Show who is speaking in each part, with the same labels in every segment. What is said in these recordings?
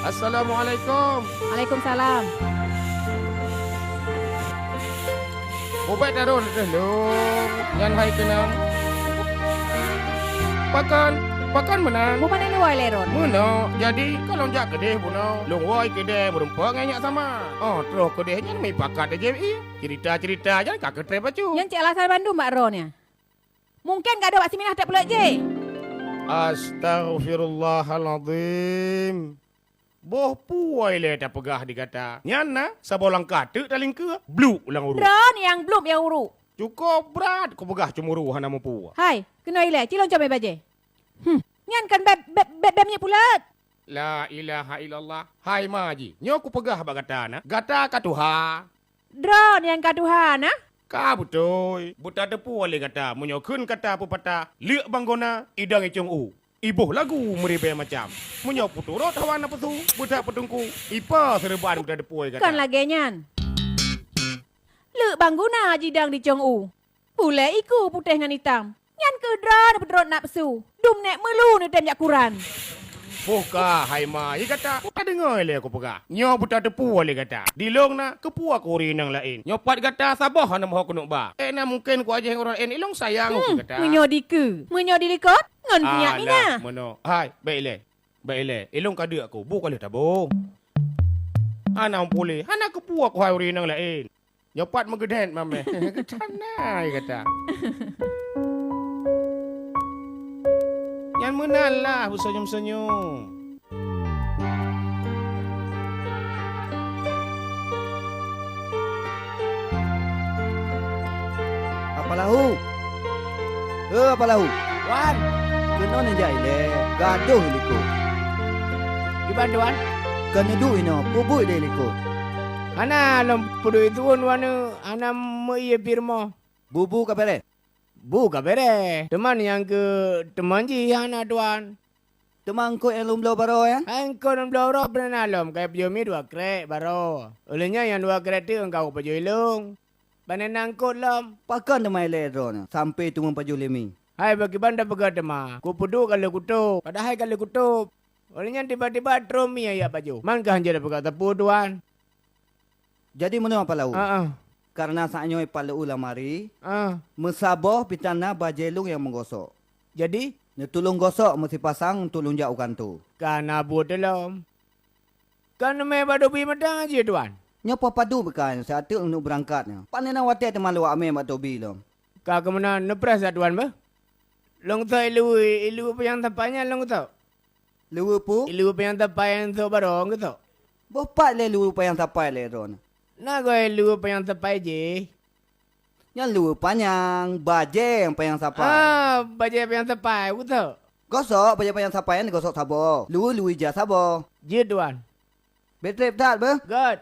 Speaker 1: Assalamualaikum.
Speaker 2: Waalaikumsalam.
Speaker 1: Ubat darun delung. Yan hai kenang. Pakan menang.
Speaker 2: Bukan ini wai leron.
Speaker 1: Muno. Jadi kalau jak kedeh buno. Long wai kedeh berumpa nganyak sama. Oh, terus kedehnya mai pakat aja cerita-cerita jangan kakek tre baju.
Speaker 2: Yang cik alasan Bandung Mbak Ron ya. Mungkin gak ada wak siminah tak pula je.
Speaker 1: Astaghfirullahalazim. Boh puai le tak pegah dikata. Nyana sabolang kata daling ke blue ulang uru.
Speaker 2: Ron yang belum yang uru.
Speaker 1: Cukup berat ko pegah cemuru hana mu pu.
Speaker 2: Hai, kena ile cilon comel baje. Nyan kan bebnya pula.
Speaker 1: La ilaha illallah. Hai maji, nyo ku pegah ba kata na. Gata katuha.
Speaker 2: Ron yang kaduhan ah.
Speaker 1: Ka betul. Buta depu le kata, munyo kun kata pepata. Liak banggona idang icung u. Ibuh lagu meribe macam. Munyo puturot hawana petu. Budak petungku. Ipa serban buta depu kata.
Speaker 2: Kan lagi nyan. Lek bangguna jidang di Chong U. Pule iku putih dengan hitam. Nyan ke dran pedrot nak pesu. Dum nek melu ni tem yak kuran.
Speaker 1: Buka hai ma. Ia kata, tak dengar le aku pegah. Nyo buta depu le kata. Dilong na kepua ko rinang lain. Nyo pat kata sabah hana moh kunuk ba. Na mungkin ku aja orang ilong sayang ku kata.
Speaker 2: Menyo diku. Menyo dilikot. Ngon punya ni na.
Speaker 1: Mono. Hai, baik le. Baik le. Ilong kada aku. Buka le tabung. Ana pulih. Hana kepua ko hai rinang lain. Nyo pat megeden mame. Ketanai kata. Yang menalah bersenyum-senyum.
Speaker 3: Apa lahu? Apa lahu?
Speaker 4: Wan,
Speaker 3: Kena ni jai le, gaduh liko.
Speaker 4: gimana Wan?
Speaker 3: Kena du ino, bubui de liko.
Speaker 4: Ana lam pudu itu wana ana me firma.
Speaker 3: Bubu ka bere.
Speaker 4: Buka bere. Teman yang ke teman ji ana tuan.
Speaker 3: Temang ko elum lo baro ya.
Speaker 4: Engkau nam bloro pernah alam kayak pejumi dua krek baro. Olehnya yang dua krek tu engkau pejui long. Panen angkut lam.
Speaker 3: Pakan demai le drone sampai tu mempaju lemi.
Speaker 4: Hai bagi banda pegat tema. Ku pudu kalau kutup. Padahal kalau kutup. Olehnya tiba-tiba tromi ya baju. Mangkah hanja pegat tepu tuan.
Speaker 3: Jadi mana apa lahu?
Speaker 4: Karena
Speaker 3: Karena saanyo palu lamari,
Speaker 4: ah.
Speaker 3: mesabah pitana bajelung yang menggosok.
Speaker 4: Jadi
Speaker 3: Ni tulung gosok mesti pasang tulung jauhkan tu.
Speaker 4: karena buat dalam. Kan me badu bi madang aja tuan.
Speaker 3: Nyopo padu bekan saat tu untuk berangkatnya. Panena wate teman lu ame mak tobi lo.
Speaker 4: Kau kemana nepres tuan ba? Long tu ilu apa yang tempatnya long tu.
Speaker 3: Lu pu?
Speaker 4: Ilu apa yang tempatnya tu barong tu.
Speaker 3: Bopat le lu pa yang tapai le ron.
Speaker 4: Nak kau ilu apa yang tempat je.
Speaker 3: Yang lu panjang, baje yang pa yang sapai.
Speaker 4: Baca apa yang tempat tu.
Speaker 3: Gosok banyak-banyak sapayan gosok sabo. Lui je sabo.
Speaker 4: Je tuan.
Speaker 3: Betrip tak ber?
Speaker 4: Good.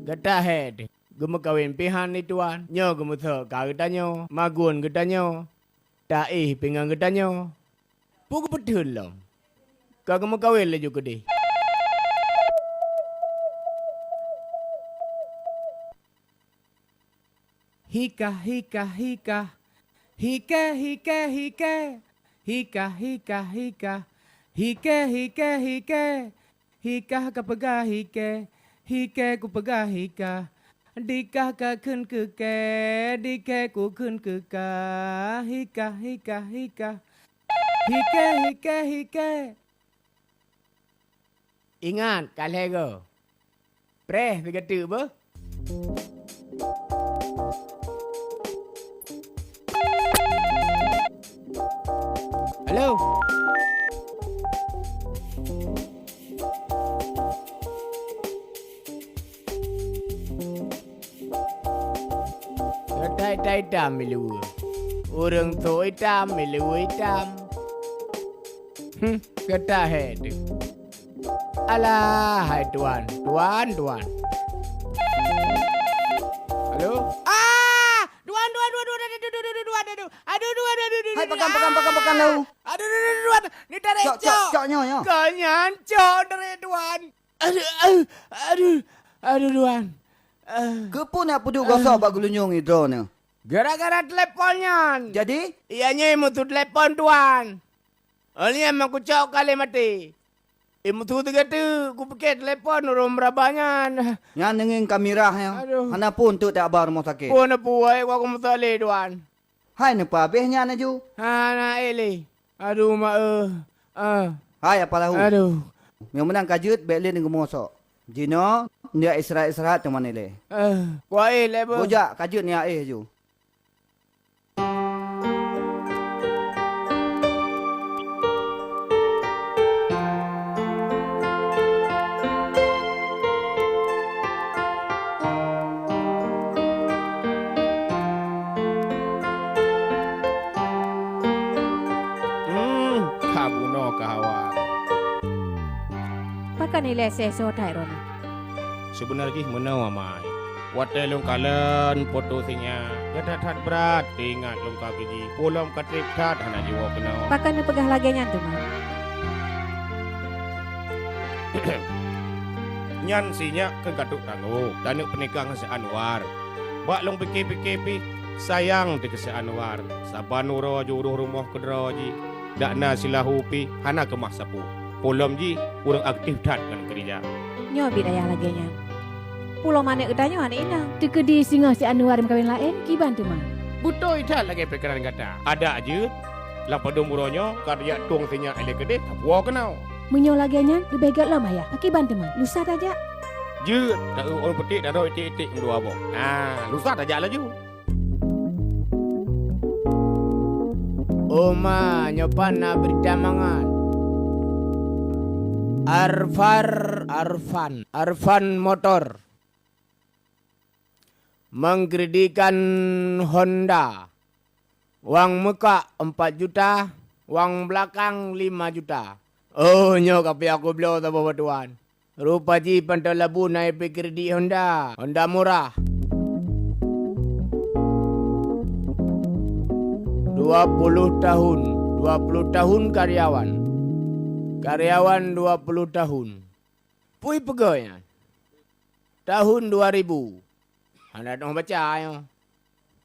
Speaker 4: Gata head. Gemu kawin pihan ni tuan. Nyo gemu tho ka getanyo. Magun getanyo. Taih pinggang getanyo. Pugu betul lah. Kau gemu kawin le juga deh. Hika hika hika. Hika hika hika. Hika hika hika. Hika hika hika. Hika ka pegah hika. Hika ku pegah hika. Dikah ka khun ke ke. Dikah ku khun ke ka. Hika hika hika. Hika hika hika. Ingat kalego. Preh begitu ber. Halo. Tai hitam milu. Orang tu hitam milu hitam. Kata head. Alah, hai tuan. Tuan. Halo? Ah! Tuan. Aduh.
Speaker 3: Hai pekan lau.
Speaker 4: Aduh. Ni tarik
Speaker 3: Cok nyo.
Speaker 4: Kanyan cok dari tuan. Aduh tuan.
Speaker 3: Kepu nak puduk gosok bak gulunyung ni drone ni.
Speaker 4: Gara-gara teleponnya.
Speaker 3: Jadi?
Speaker 4: Ianya imu tu telepon tuan. Oleh yang aku cakap kali mati. Imu tu tu, aku pakai telepon orang berabanya.
Speaker 3: Yang dengan kamera yang.
Speaker 4: Aduh.
Speaker 3: Hana pun tu tak abar rumah sakit.
Speaker 4: Pun apa aku mutale tuan.
Speaker 3: Hai ni pa behnya na ju.
Speaker 4: Na ele. Aduh
Speaker 3: Hai apa lahu.
Speaker 4: Aduh.
Speaker 3: Yang menang kajut belin dengan mosok. Jino dia istirahat teman ni le.
Speaker 4: Wah ele bo.
Speaker 3: Bojak kajut ni ju.
Speaker 2: Pakan nilai seso thai rona.
Speaker 1: Sebenarnya menawa mai. Watai long kalan foto sinya. Gata that berat ingat long kaki. Pulam katrip that hana jiwa kena.
Speaker 2: Pakan ni pegah lagi nyan tu mah.
Speaker 1: Nyan sinya ke gatuk tangguh. Tanuk penikang se Anwar. Bak long pikir-pikir sayang di ke Anwar. Sabanuro juruh rumah kedra ji. Dakna silahupi hana kemah sapu. Pulam ji kurang aktif dat kan kerja.
Speaker 2: Nyo bidayah lagi nyan. Pulau mana ketanya anak ina. Tekedi singa si Anwar kawin lain kiban tu mah.
Speaker 1: Buto ita lagi pikiran kata. Ada aja. Lapadu muronyo karya tuang sinya ele gede. Tapua kenau.
Speaker 2: Menyo lagi nyan lebih gat lah maya. Akiban tu mah. Lusa aja.
Speaker 1: Je, tak orang petik dah roi itik mendua abang. Lusa aja lah je.
Speaker 4: Oma nyopan na berita mangan. Arfan Motor mengkredikan Honda. Wang muka 4 juta, wang belakang 5 juta. Oh nyok api aku belo tak apa tuan. Rupa ji pantai labu naik kredit Honda. Honda murah. 20 tahun karyawan. Karyawan 20 tahun. Pui pegawai. Tahun 2000. Anda dong baca ya.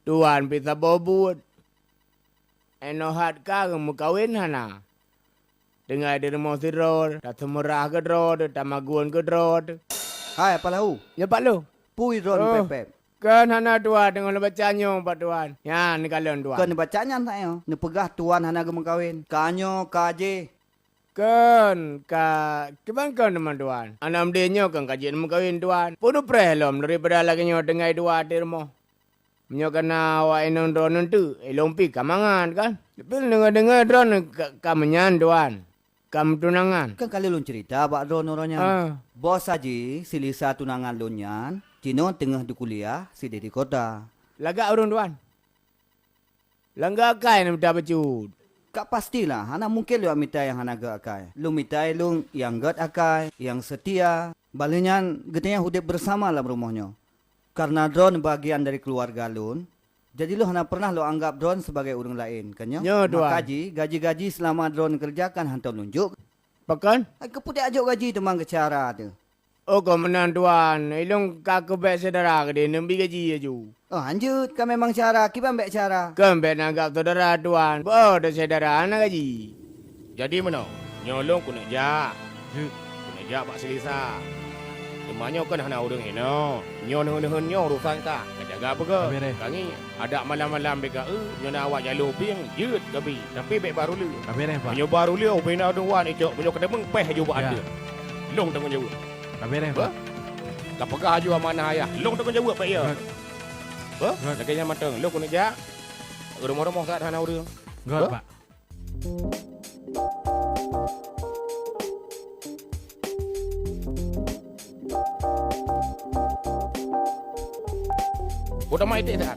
Speaker 4: Tuan pita bobut. Enohat ka mukawin hana. Dengar dari mosiror, tak semerah ke drod, tak maguan ke drod.
Speaker 3: Hai apa lahu.
Speaker 4: Ya pak lu.
Speaker 3: Pui drone pepep.
Speaker 4: Kan hana tuan dengan bacanya pak tuan. Ya ni kalian tuan.
Speaker 3: Kan bacanya saya. Ni pegah tuan hana gemeng kawin. Kanyo kaje.
Speaker 4: Kan kebang teman tuan. Anam dia kan kajian mengkawin tuan. Punuh prelom daripada lagi nyo dengai dua di rumah. Menyo kena awak enong drone tu. Lompi kamangan kan. Tapi dengar drone kamenyan tuan. Kam tunangan.
Speaker 3: Kan kali lun cerita bak Ron orangnya. Bos haji silisa tunangan lunyan, Cino tengah di kuliah, si di kota.
Speaker 4: Lagak urung tuan. Langga kai nak minta bacut.
Speaker 3: Kak pastilah, hana mungkin lu minta yang hana gak akai. Lu minta lu yang gak akai, yang setia. Balinyan getanya hidup bersama dalam rumahnya. Karena Ron bagian dari keluarga lun, jadi lu hana pernah lu anggap Ron sebagai orang lain, kan ya?
Speaker 4: Ya, tuan.
Speaker 3: Maka gaji selama Ron kerjakan hantar nunjuk.
Speaker 4: Pakan?
Speaker 3: Keputik ajuk gaji tu mang ke cara tu.
Speaker 4: Oh, kau menang tuan. Ilung kakak baik saudara ke dia. Nembi gaji aja.
Speaker 3: Oh, lanjut. Kan memang cara. Kita ambil cara.
Speaker 4: Kan baik nak anggap saudara tuan. Oh, dah saudara anak gaji.
Speaker 1: Jadi mana? Nyolong ku nak jak. Ku nak jak Pak Selisa. Temannya kan hana urang ino. Nyo nehun nyo urusan ta. Jaga apa ke? Kangi ada malam-malam bega nyo nak awak jalur ping jeut gabi. Tapi baik baru lu.
Speaker 5: Kabeh Pak.
Speaker 1: Nyo baru lu bina duan itu. Nyo kena mengpeh ju buat ada. Long tengah jauh.
Speaker 5: Kabeh Pak.
Speaker 1: Tak pegah ju amanah ayah. Long tengah jauh pak ya. Ba? Sakitnya mateng. Lu kena jak. Rumah-rumah tak hana urang.
Speaker 5: God Pak.
Speaker 1: Udah mai tak?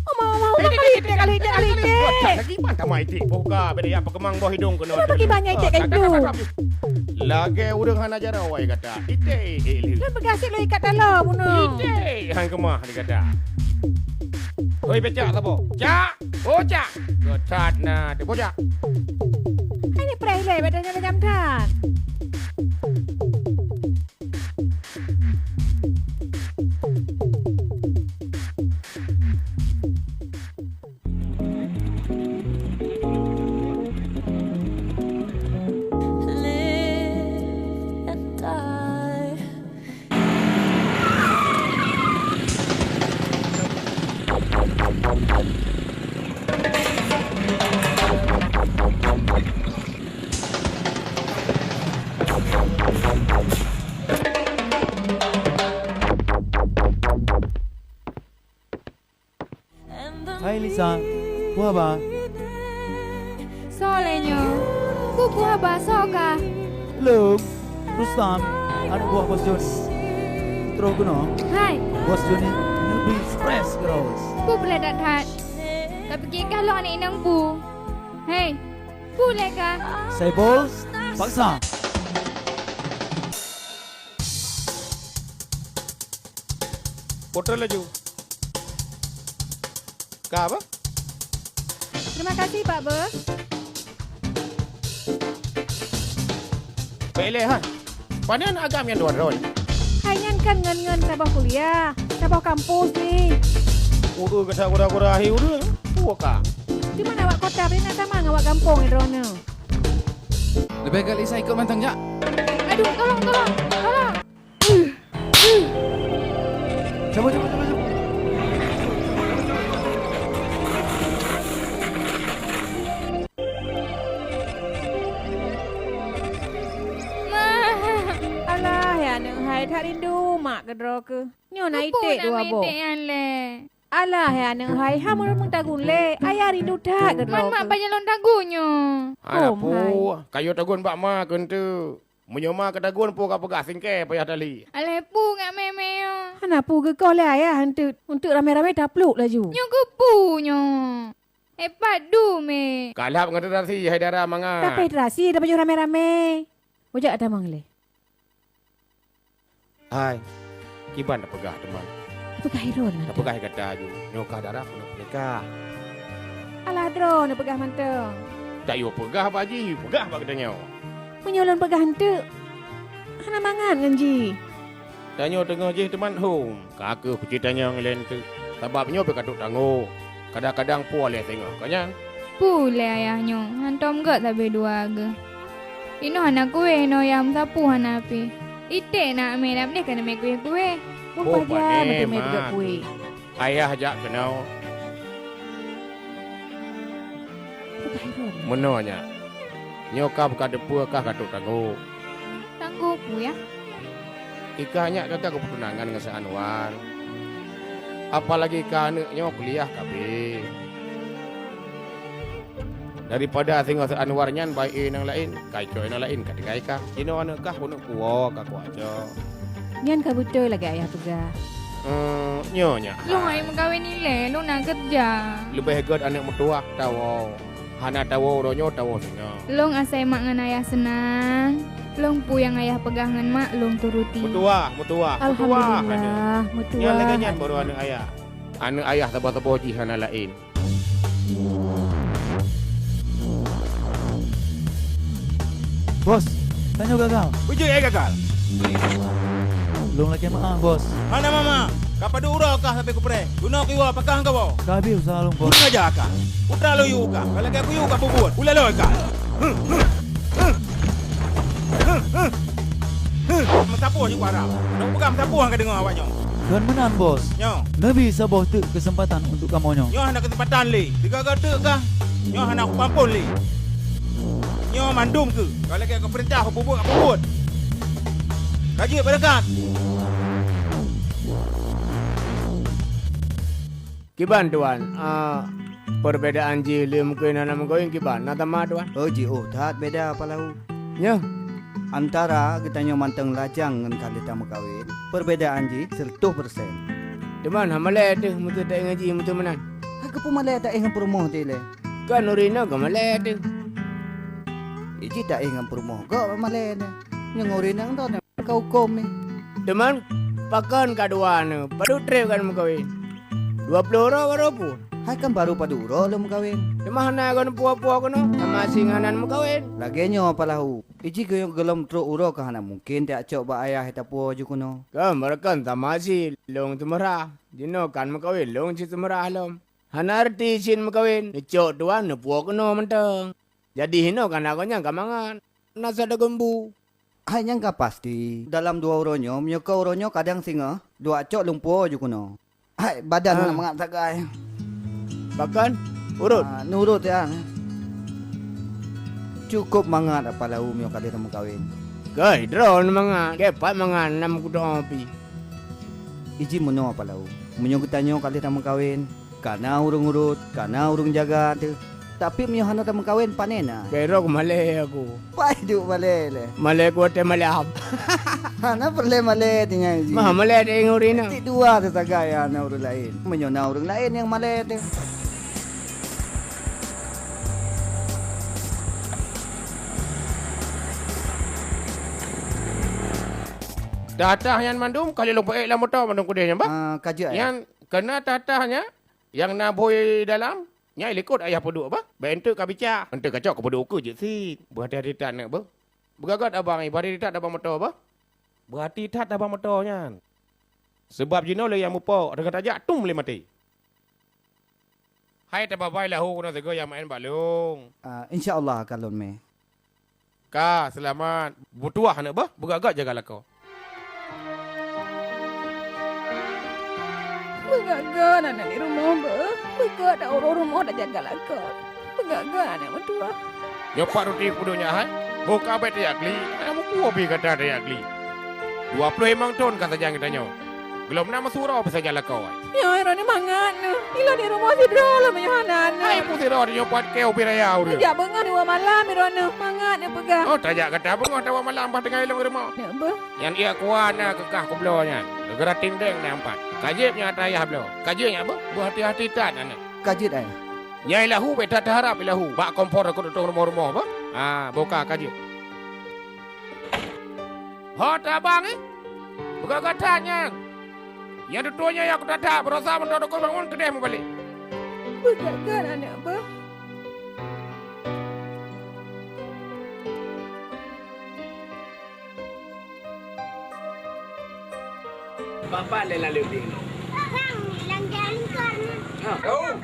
Speaker 2: Mau kali
Speaker 1: Lagi mana mai tik buka beda yang pekemang bawah hidung kena.
Speaker 2: Kenapa pergi banyak itik kayu?
Speaker 1: Lagi urang hana jara wai kata. Itik.
Speaker 2: Lu bergasik lu ikat dalam bunuh.
Speaker 1: Itik hang kemah dia kata. Oi becak sabo. Cak. Oh cak. Ketat na de bocak.
Speaker 2: Ini preleh badannya macam tan.
Speaker 5: Hai Lisa. Buah ba?
Speaker 6: Soalnya, buah bakso kah?
Speaker 5: Look, Rustam, anak buah Bos Joni. Terus kuno,
Speaker 6: Hai,
Speaker 5: Bos Joni lebih stress terus.
Speaker 6: boleh tak hat? Tapi kikah lo anak inang bu. Hei, boleh kah?
Speaker 5: Saya bos, paksa.
Speaker 1: Putar laju. Ka apa?
Speaker 2: Terima kasih Pak Bos.
Speaker 1: Peleh han. Panen agam yang dua roy.
Speaker 2: Hanya kan ngen sabah kuliah, sabah kampus ni.
Speaker 1: Udah kata kura-kura hi udah. Puaka.
Speaker 2: Di mana awak kota ni nak sama awak kampung ni drone.
Speaker 5: Lebih baik Lisa ikut mantang jak.
Speaker 6: Aduh, tolong.
Speaker 5: Coba.
Speaker 2: Alah ya neng hai tak rindu mak ke dro ke. Nyo na itik dua bo.
Speaker 6: yang le.
Speaker 2: Alah ya neng hai ha mun tagun le. Ayah rindu tak ke dro.
Speaker 6: Man mak
Speaker 2: ke.
Speaker 6: banyak lon tagunya.
Speaker 1: Ana
Speaker 2: Oh,
Speaker 1: pu. Kayu tagun bak ma kentu. Menyoma ke tagun pu ka pegah singke payah tali.
Speaker 6: Aleh pu ngak meme yo.
Speaker 2: Hana pu ke kau le ayah untuk rame-rame tapluk laju.
Speaker 6: Nyo ke punyo. Padu me.
Speaker 1: Kalap ngeterasi Haidara manga.
Speaker 2: Tapi terasi dah baju rame-rame. Ojak ada mang le.
Speaker 1: Hai. Kiban dah pegah teman.
Speaker 2: Apa kahirun?
Speaker 1: Dah pegah kata ju. Nyokah darah nak nikah.
Speaker 2: Alah dro nak pegah manteng.
Speaker 1: Tak yo pegah pak ji. Pegah pak katanya.
Speaker 2: Menyolon pegah hente. Hana mangan kan ji.
Speaker 1: Tanya tengah je teman home. Kakak ku ceritanya ngelen tu. Sebabnya berkatuk tangguh. Kadang-kadang puas leh tengok. Kanya.
Speaker 6: Pule ayahnya. Hantom gak tapi dua ke. Ino anak kue no yam sapu hanapi. Ite nak me nak ni kena me kue.
Speaker 2: Oh,
Speaker 1: Oh,
Speaker 2: paja
Speaker 1: pandai,
Speaker 2: betul me
Speaker 1: Mak.
Speaker 2: dekat kuih.
Speaker 1: Ayah ajak kenal.
Speaker 2: Apa kahirun?
Speaker 1: Menanya. Nyokap kata pua kah katuk tangguh.
Speaker 6: Tangguh pu ya.
Speaker 1: Ikahnya kata kepertunangan dengan Anwar. Apalagi kanaknya kuliah kabeh. Daripada tengok Anwar nyan baik nang lain, kai koi nang lain kat kai ka. Ino ana kah kono kuo ka ku aja.
Speaker 2: Nyan ka betul lagi ayah pegah.
Speaker 1: Nyonya.
Speaker 6: Long ai mengkawin ni le, long nak kerja.
Speaker 1: Lebih god anak mertua tawo. Hana tawo ronyo tawo sino.
Speaker 6: Long asai mak ngan ayah senang. Long pu yang ayah pegang ngan mak, long turuti.
Speaker 1: Mertua.
Speaker 2: Alhamdulillah, mutua.
Speaker 1: Nyan lagi nyan baru anak ayah. Anak ayah tabo-tabo di hana lain.
Speaker 5: Bos, tanya gagal.
Speaker 1: Ujung gagal.
Speaker 5: Belum lagi maaf, bos.
Speaker 7: Mana mama? Kapa duro kah sampai kupre? Guna kiwa pakang kau.
Speaker 5: Kabi usaha long, bos.
Speaker 7: Guna aja kah? Putra lo yu kah? Kalau aku yu kah bubut. Ula lo kah? Mensapu je kuara. Nak pegang mensapu hang dengar awaknya.
Speaker 5: Dan menan, bos.
Speaker 7: Nyo.
Speaker 5: Nabi sabah tu kesempatan untuk kamu nyo.
Speaker 7: Nyo hendak kesempatan li. Tiga kata kah? Nyo hendak aku pampun li. Nyo mandum ke? Kalau aku perintah aku bubut, aku bubut. Kaji berdekat.
Speaker 4: Kiban tuan, perbedaan je le mungkin anak mungkin kiban. Nata ma tuan.
Speaker 3: Oh ji, tak beda apa lau.
Speaker 4: Ya.
Speaker 3: Antara kita nyo manteng lajang dengan kali tamu kawin, perbedaan ji 100%.
Speaker 4: Teman, hamale tu, mutu tak ngaji mutu menan.
Speaker 3: Aku pun malah tak ingat perumoh tile.
Speaker 4: Kan Nurina ke male tu.
Speaker 3: Iji tak ingat perumoh. Kau malah ni. Yang orang nang tu kau kom ni.
Speaker 4: Teman, pakan kaduan, padu trip kan mungkin. 20 orang baru pun.
Speaker 3: Hai kan baru paduro lu kawin.
Speaker 4: Teman na kan puak-puak kono, sama singanan mungkin.
Speaker 3: Lagi nyo apa lahu. Iji kau gelom tro uro kah na mungkin tak cok ba ayah eta po ju kuno.
Speaker 4: Kan mereka sama si long tumera. Jino kan mungkin long si tumera lom. Hanarti sin mungkin. Cok tuan ne puak kono mentang. Jadi hino kan aku nyang kamangan. Nasa ada gembu.
Speaker 3: Hai nyang ka pasti. Dalam 2 uronyo, myo ka uronyo kadang singa. 2 cok lumpo ju kuno. Hai badan nak mangat sagai.
Speaker 4: Bahkan urut.
Speaker 3: Nurut ya. Cukup mangat apa lahu myo kali tamu kawin.
Speaker 4: Gai drone mangan. Kepat mangan 6 kuda api.
Speaker 3: Iji mono apa lahu. Munyo kita nyo kali tamu kawin. Kana urung urut, kana urung jaga tu. Tapi myo hana tamu kawin panena.
Speaker 4: Kerok male aku.
Speaker 3: Pai du balele.
Speaker 4: Male ku te male hab.
Speaker 3: Hana perle male tinggal iji.
Speaker 4: Mah male de ngurina.
Speaker 3: Ti dua tu sagaya na urung lain. Munyo na urung lain yang male tu.
Speaker 1: Tatah yang mandum kali lupa lah motor mandum kudenya ba?
Speaker 3: Kaja
Speaker 1: Yang kena tatahnya yang nak boy dalam nyai lekot ayah peduk apa? Bentuk ka bica. Ente kacau ka peduk ke je si. Berhati-hati tak nak ba? Bergagat abang ni berhati tak abang motor ba? Berhati tak abang motornya. Sebab jino le yang mupo dengan tajak tum le mati. Hai tak babai lah hu kuna tego yang main balung.
Speaker 3: InsyaAllah kalon me.
Speaker 1: Ka selamat. Butuah nak ba? Bergagat jagalah kau.
Speaker 2: Begagan anak di rumah ber. Begagan ada orang rumah dah jaga lakar. Begagan anak mertua.
Speaker 1: Nyopak roti kudunya hai. Buka bet ya kli. Kamu kuapi kata dia kli. 20 emang ton kata jangan kita nyo. Belum nama surau bisa jalan kau hai.
Speaker 2: Ya, orang ni mangan. Ila di rumah si drol lah hanan.
Speaker 1: Hai putih roh dia nyopat kau piraya udah.
Speaker 2: Ajak bengar 2 malam irona. Mangan dia pegang.
Speaker 1: Oh tajak kata bengah tawa malam pas tengah ilmu rumah.
Speaker 2: Ya apa?
Speaker 1: Yang ia kuana kekah kublonya. Negara tindeng nampak. Kajibnya atayah blo. Kajibnya apa? Berhati-hati tak anak.
Speaker 3: Kajit ay.
Speaker 1: Nyai lahu beta harap lahu. Bak kompor aku duduk rumah-rumah apa? Buka kajib. Hot abang eh? Buka katanya. Yang tutunya yang aku tak berusaha mendodok bangun kedai mu balik.
Speaker 2: Begagan anak apa?
Speaker 4: Bapak le lalu di.
Speaker 8: Bang, lang galing ka na.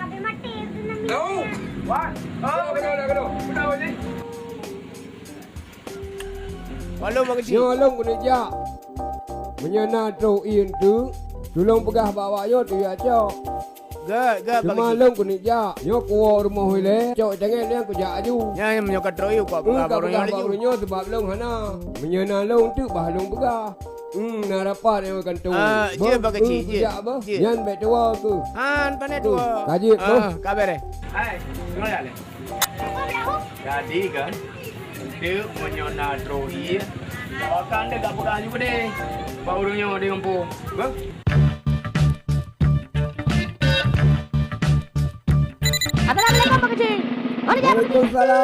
Speaker 8: Kami mati na mi.
Speaker 4: Kenapa ni? Walau makasih.
Speaker 9: Yo long kena jak. Menyana tro in tu. Tolong pegah bawa yo tu ya cok.
Speaker 4: Ga
Speaker 9: Cuma long kena jak. Yo kuo rumah hile. Cok jangan dia aku jak aju.
Speaker 4: Nya menyokat troyu kau
Speaker 9: Ka
Speaker 4: baru
Speaker 9: pegah
Speaker 4: yang
Speaker 9: bawa
Speaker 4: lagi.
Speaker 9: nyo sebab long hana. Menyana long tu bah long pegah. Nak rapat yang akan tu.
Speaker 4: Je pakcik je.
Speaker 9: Jak apa?
Speaker 4: Je.
Speaker 9: Yan bet tua tu.
Speaker 4: Han pandai
Speaker 9: Tu,
Speaker 4: tua.
Speaker 9: kajib tu.
Speaker 4: Kabar eh. Hai, tengok dah le.
Speaker 1: Jadi kan, dia menyona droi. Bawakan dia kat pegang juga deh. Barunya dia kampung. Bang.
Speaker 2: Assalamualaikum Pak Kecil.
Speaker 9: Waalaikumsalam.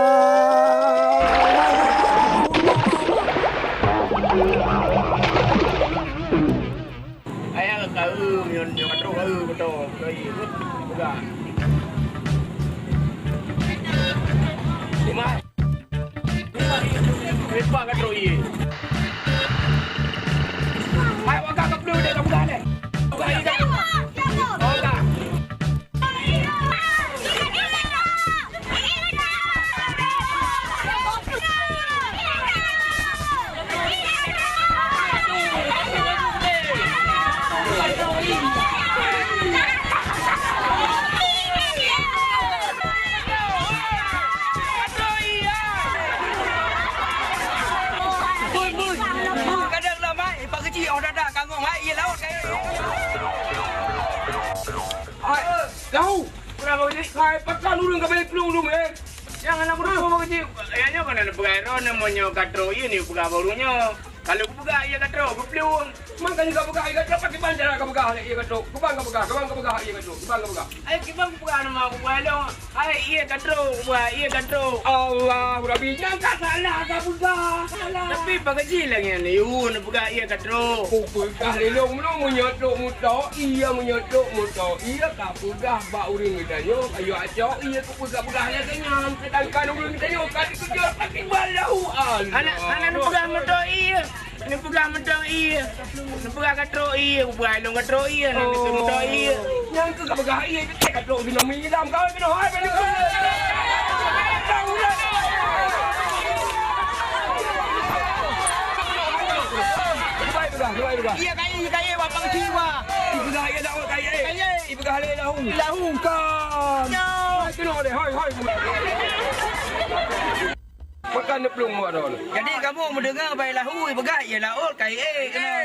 Speaker 1: Ayah kau menyona katro kau betul. Kau ikut pegang. Lima. Lepas katro ye. Hai wakak kau perlu dek kamu kan? Bukan ini kan? Oh tak.
Speaker 7: Tahu? Kenapa kecil? Hai, pasal urung kau balik pelung dulu eh. Jangan nak urung kau kecil. Ayahnya kan ada pegairo namanya katro ini pegah barunya. Kalau aku pegah ia katro, aku pelung. Makanya kau pegah ia katro pakai bandar kau pegah ia katro. Kubang kau pegah ia katro. Kubang kau pegah. Ayah kibang pegah nama aku belong. Ayah ia katro, buat ia katro. Allah, Rabbi jangan salah kau pegah. Salah. Tapi pak kecil lagi ni, nak pegah ia katro. Aku pegah lelong melong menyotok muto, ia menyotok muto. Ia tak pegah bak uring kita yo, ayo acok ia tu pegah nya kenyang. Sedangkan uring kita yo kan kerja pakai balau. Anak pegah muto ia. Ni pegang medang ia. Ni pegang katro ia. Buat long katro ia. Ni muto ia. Yang ke pegang ia kita katro bina minam kau bina hai bina. Iya kaya bapak kecil wah. Ibu dah ia dah kaya. Ibu dah le lahu. Lahu kan. Kena deh hai. Makan dia pelung buat dah.
Speaker 10: Jadi kamu mendengar baik lahu pegat ya laul kaya kena.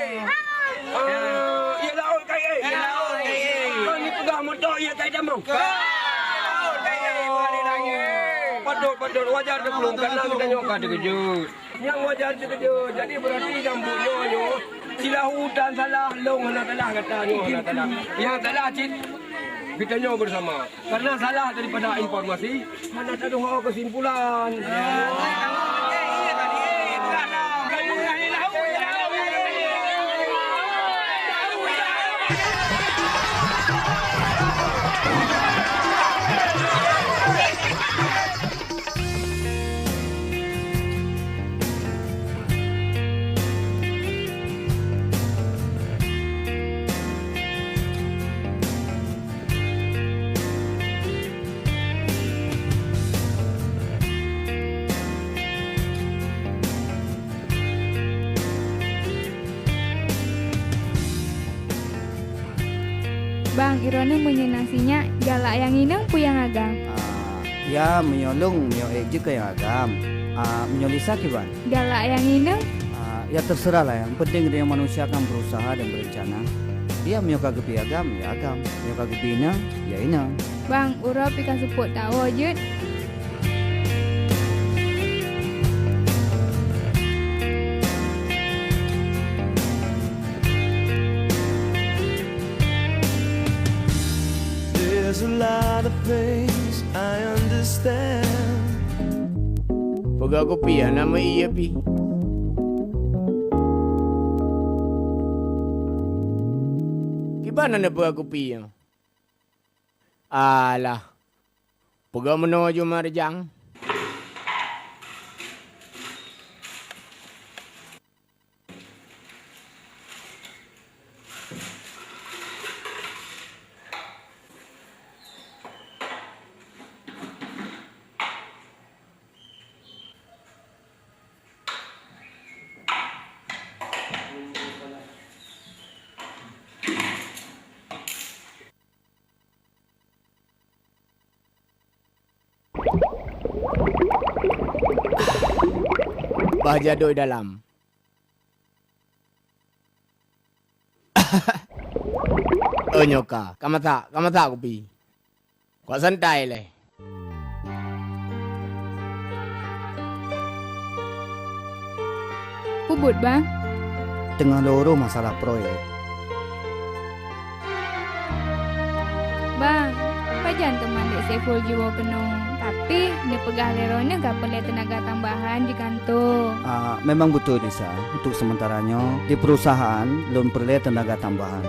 Speaker 7: Ya laul kaya.
Speaker 10: Ya laul kaya.
Speaker 7: Kau ni pegang motor ya kaya jamau.
Speaker 10: Laul kaya boleh nangis.
Speaker 7: Padot wajar dia pelung karena kita nyokah terkejut. Yang wajar terkejut. Jadi berarti jambutnya nyo. Sila hutan salah long hana salah katanya hana salah. Yang salah cit kita nyo bersama. Karena salah daripada informasi, mana tak ada kesimpulan.
Speaker 6: Bang, irone punya nasinya galak yang inang puyang agam.
Speaker 3: Ya menyolong menyoek juga yang agam. Menyolisa kiban.
Speaker 6: Galak yang inang
Speaker 3: Ya terserah lah. Yang penting dia manusia akan berusaha dan berencana. Dia menyoka gepi agam, ya agam. Menyoka gepi inang, ya inang.
Speaker 6: Bang, ura pika support tahu je.
Speaker 11: There's a lot of things I understand.
Speaker 1: Pegang kopi ya, nama iya pi. Gimana nak pegang kopi ya? Alah, pegang menuju marjang. Bahagia doi dalam. Nyoka, kamu tak kopi. Kau santai leh.
Speaker 6: pubut bang?
Speaker 3: Tengah loro masalah proyek.
Speaker 6: Bang, pajan teman dek Saiful jiwa kena. Tapi dia pegah lerone gak perlu tenaga tambahan di kantor.
Speaker 3: Memang betul Nisa. Untuk sementaranya di perusahaan belum perlu tenaga tambahan.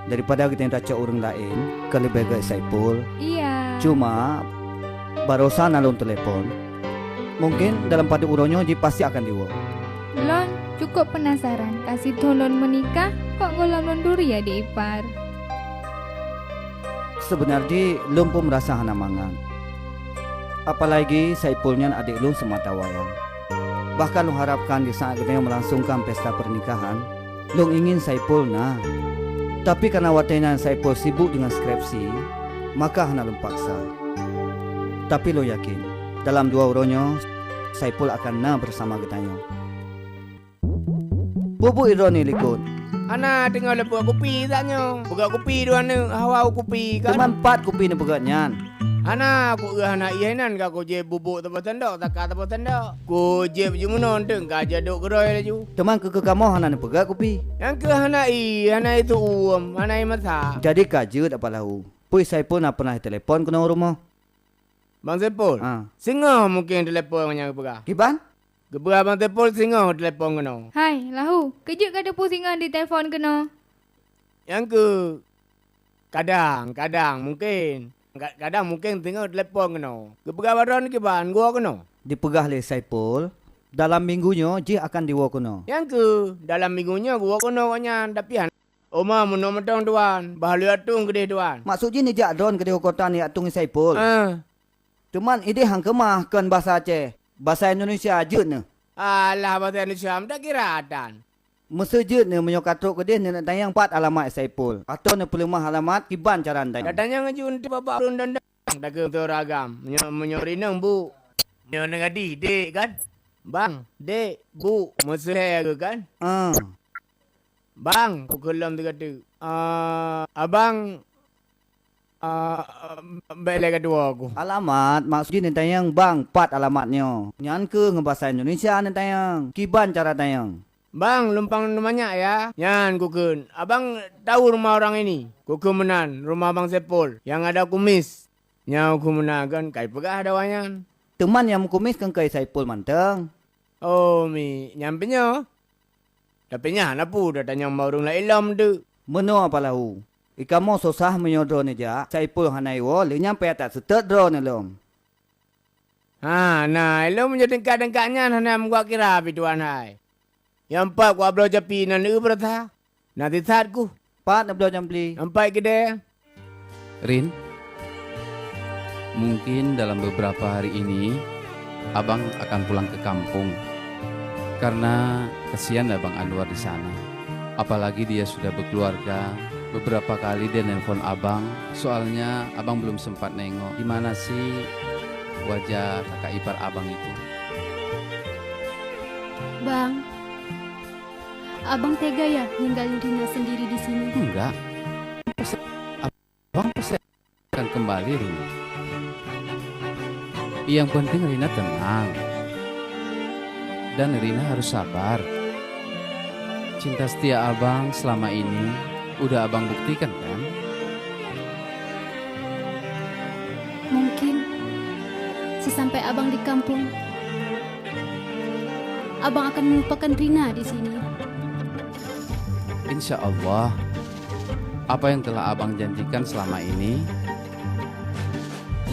Speaker 3: Daripada kita nak cek orang lain, ke lebih baik Saiful.
Speaker 6: Iya.
Speaker 3: Cuma barusan alun telefon. Mungkin dalam pada uronyo dia pasti akan diwa.
Speaker 6: Lon, cukup penasaran. Kasih tolon menikah, kok ngolam londuri ya di ipar?
Speaker 3: Sebenarnya lum pun merasa hana mangan. Apalagi Saifulnya adik lum semata wayang. Bahkan lum harapkan di saat kita melangsungkan pesta pernikahan, lum ingin Saiful nah. Tapi karena watena Saiful sibuk dengan skripsi, maka hana lum paksa. Tapi lo yakin, dalam 2 uronyo Saiful akan nah bersama getanyo. Bubu ironi likut.
Speaker 10: Ana tengah lepas kopi taknya. Pegat kopi dua ni, hawa kopi kan.
Speaker 3: Teman 4 kopi ni pegatnya.
Speaker 10: Ana aku anak ihanan ka ko je bubuk tempat tenda, takak tempat tenda. Ko je baju menon teng ka je duk gerai laju.
Speaker 3: Teman ke kamu hana ni pegat kopi.
Speaker 10: Yang ke anak itu anak masa.
Speaker 3: Jadi kajut apa lahu. Pui Saiful nak pernah telefon kena rumah.
Speaker 10: Bang Saiful. Singa mungkin telefon yang pegah.
Speaker 3: Kiban?
Speaker 10: Geberah Bang Saiful singa telefon kena.
Speaker 6: Hai, lahu. Kejut kada pusingan di telefon kena.
Speaker 10: Yang ke kadang mungkin. Kadang mungkin tengok telefon kena. Geberah baron ke ban gua kena.
Speaker 3: Dipegah oleh Saiful. Dalam minggunya dia akan diwa kena.
Speaker 10: Yang ke dalam minggunya gua kena wanya tapi Oma menong-menong tuan. Bahalu atung gede tuan.
Speaker 3: Maksudnya ni jak don gede kota ni atung Saiful. Teman ide hang kemah kan bahasa Aceh. Bahasa Indonesia je ne.
Speaker 10: Alah bahasa Indonesia tak kira dan.
Speaker 3: Mesti je ne menyokatruk gede ne nak tayang 4 alamat Saiful. Atau ne perlu alamat kiban cara andai.
Speaker 10: Katanya ngajun ti bapak run dan dak ke ragam. Menyorinang bu. Nyo ngadi dek kan. Bang, dek, bu, mesti ke kan? Bang, pukulam tu kata. Abang balik kedua aku.
Speaker 3: Alamat maksudnya ni tayang bang 4 alamatnya. Nyan ke ngebahasa Indonesia ni tayang. Kiban cara tayang.
Speaker 10: Bang, lumpang namanya ya. Nyan kukun. Abang tahu rumah orang ini. Kukun menan rumah Bang Saiful yang ada kumis. Nyau kumenan kan kai pegah ada wanyan.
Speaker 3: Teman yang kumis kan kai Saiful manteng.
Speaker 10: Oh mi, nyampenya. Tapi nya napu dah tanya marung la ilam tu.
Speaker 3: Meno apa lahu? Ikamo susah menyodro ni ja. Saiful hanai wo le nyampe tak setet dro ni lom.
Speaker 10: Nah, ilmu menjadi kadang-kadangnya hana gua kira bituan hai. Yang 4 gua belo japi nan berata. Nanti saatku.
Speaker 3: 4 nak belo jampli.
Speaker 10: 4 gede.
Speaker 12: Rin, mungkin dalam beberapa hari ini abang akan pulang ke kampung. Karena kesian abang Anwar di sana. Apalagi dia sudah berkeluarga. Beberapa kali dia nelpon abang, soalnya abang belum sempat nengok gimana sih wajah kakak ipar abang itu.
Speaker 13: Bang, abang tega ya ninggalin Rina sendiri di sini?
Speaker 12: Enggak, abang pasti akan kembali Rina. Yang penting Rina tenang dan Rina harus sabar. Cinta setia abang selama ini udah abang buktikan kan?
Speaker 13: Mungkin sesampai abang di kampung, abang akan melupakan Rina di sini.
Speaker 12: Insya Allah, apa yang telah abang janjikan selama ini,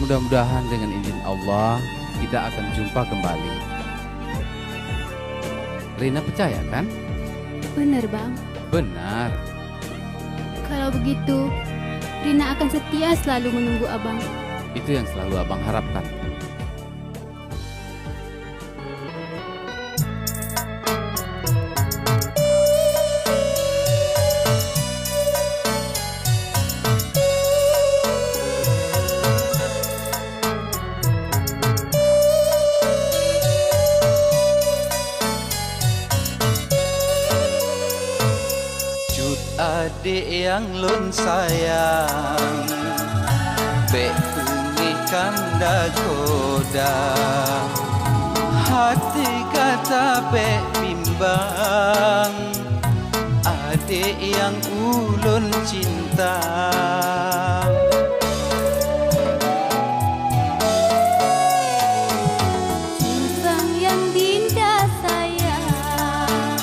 Speaker 12: mudah-mudahan dengan izin Allah kita akan jumpa kembali. Rina percaya kan?
Speaker 13: Benar bang.
Speaker 12: Benar.
Speaker 13: Kalau begitu, Rina akan setia selalu menunggu abang.
Speaker 12: Itu yang selalu abang harapkan.
Speaker 11: Adik yang lun sayang, bek pengikam dah goda.
Speaker 14: hati kata pek bimbang, adik yang ulun cinta.
Speaker 13: Cincang yang dinda sayang,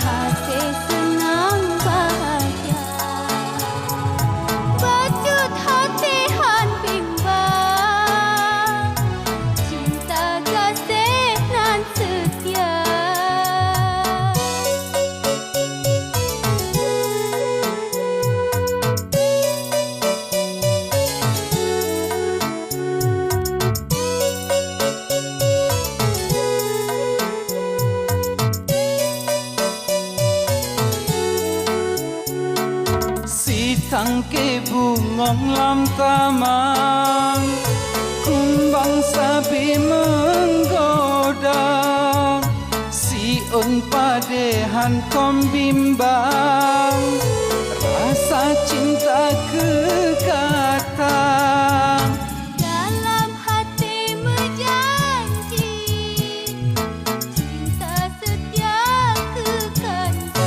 Speaker 13: hati senang bahagia. Bacut hati han bimbang, cinta kasih nan setia.
Speaker 14: Tangke bungong lam taman, kumbang sabi menggoda, siun padehan kom bimbang, rasa cinta kekatang.
Speaker 13: Dalam hati berjanji, cinta setia kekandang.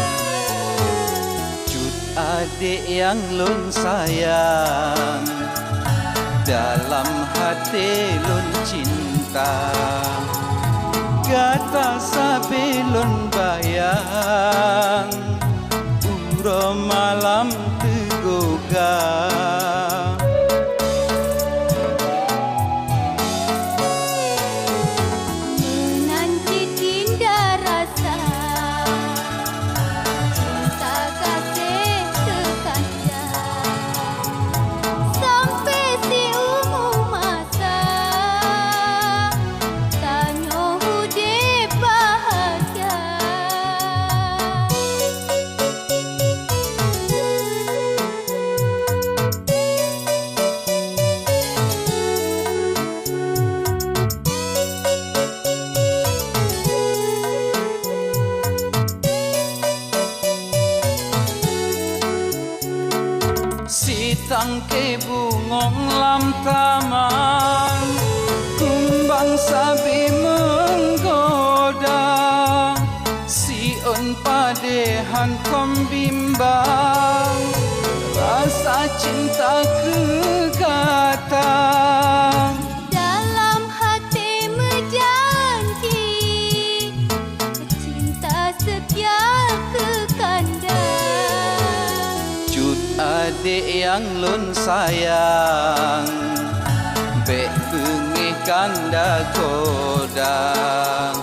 Speaker 14: Adik yang lun sayang, dalam hati lun cinta, kata sabi lun bayang, uro malam tegoga.
Speaker 13: Menanti dinda rasa, cinta kasih sekandang. Sampai si umur masa, tanyo hudip bahagia.
Speaker 14: Si tangke bungong lam taman, kumbang sabi menggoda, siun padehan kom bimbang, rasa cinta kekatang.
Speaker 13: Dalam hati berjanji, cinta setia kekandang.
Speaker 14: Cut adik yang lun sayang, bek bengih kanda kodang,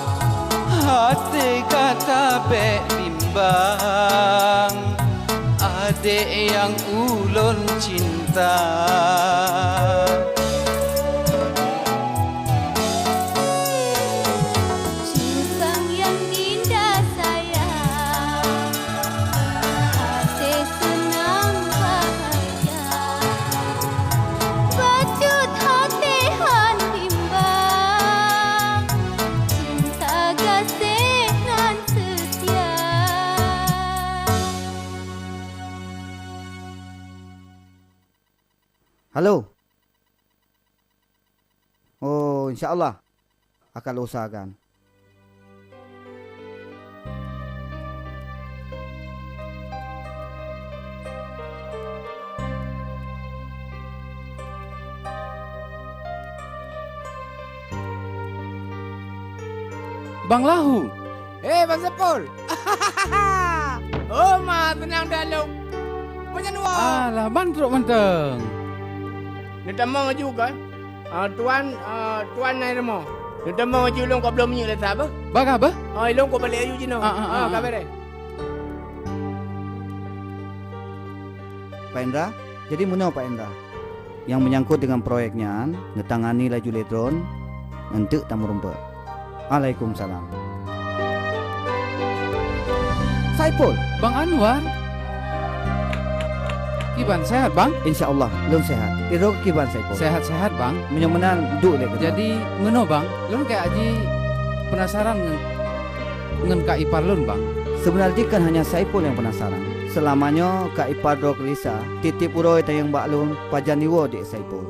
Speaker 14: hati kata bek bimbang, adik yang ulun cinta.
Speaker 13: Cincang yang dinda sayang, hati senang bahagia. Bacut hati han bimbang, cinta kasih nan setia.
Speaker 3: Halo. Oh, insya-Allah akan usahakan.
Speaker 4: Bang Lahu.
Speaker 10: Bang Sepul. Oh, ma tenang dalam. Punya dua.
Speaker 4: Alah, bantruk menteng.
Speaker 10: Dia tamang juga. Tuan naik rumah. Dia tamang aja ulung kau belum menyuk letak apa?
Speaker 4: Bang apa?
Speaker 10: Ulung kau balik aja jino. Kabar dia.
Speaker 3: Pak Indra, jadi mana Pak Indra? Yang menyangkut dengan proyeknya, ngetangani laju letron, untuk tamu rumput. Waalaikumsalam. Saipul,
Speaker 4: Bang Anwar. Kiban sehat bang?
Speaker 3: InsyaAllah, lun sehat. Iro kiban Saipul.
Speaker 4: Sehat-sehat bang.
Speaker 3: Menyemenan duk lek.
Speaker 4: Jadi meno bang, lun kayak aji penasaran ngen Kak Ipar lun bang.
Speaker 3: Sebenarnya kan hanya Saipul yang penasaran. Selamanya Kak Ipar Dok Lisa titip uroi tayang Mbak Lun pajaniwo dek Saipul.